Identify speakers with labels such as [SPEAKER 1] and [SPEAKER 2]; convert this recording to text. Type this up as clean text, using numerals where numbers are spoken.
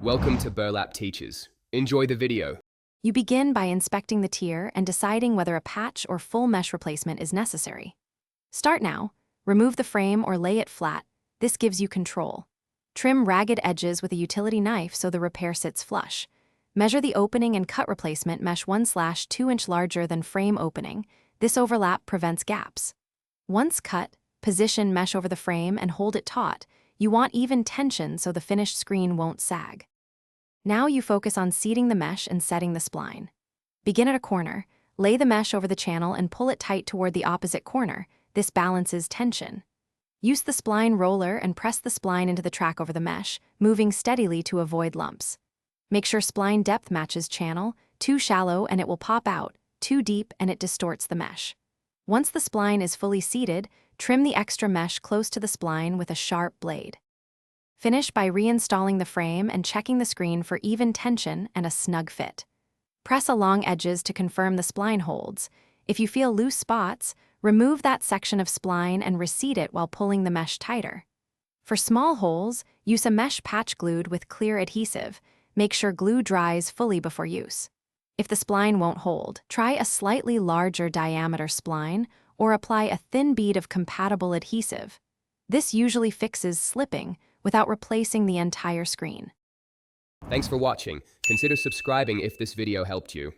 [SPEAKER 1] Welcome to Burlap Teachers. Enjoy the video.
[SPEAKER 2] You begin by inspecting the tier and deciding whether a patch or full mesh replacement is necessary. Start now. Remove the frame or lay it flat. This gives you control. Trim ragged edges with a utility knife so the repair sits flush. Measure the opening and cut replacement mesh 1/2 inch larger than frame opening. This overlap prevents gaps. Once cut, position mesh over the frame and hold it taut. You want even tension so the finished screen won't sag. Now you focus on seating the mesh and setting the spline. Begin at a corner, lay the mesh over the channel and pull it tight toward the opposite corner. This balances tension. Use the spline roller and press the spline into the track over the mesh, moving steadily to avoid lumps. Make sure spline depth matches channel. Too shallow and it will pop out, too deep and it distorts the mesh. Once the spline is fully seated, trim the extra mesh close to the spline with a sharp blade. Finish by reinstalling the frame and checking the screen for even tension and a snug fit. Press along edges to confirm the spline holds. If you feel loose spots, remove that section of spline and reseat it while pulling the mesh tighter. For small holes, use a mesh patch glued with clear adhesive. Make sure glue dries fully before use. If the spline won't hold, try a slightly larger diameter spline or apply a thin bead of compatible adhesive. This usually fixes slipping without replacing the entire screen.
[SPEAKER 1] Thanks for watching. Consider subscribing if this video helped you.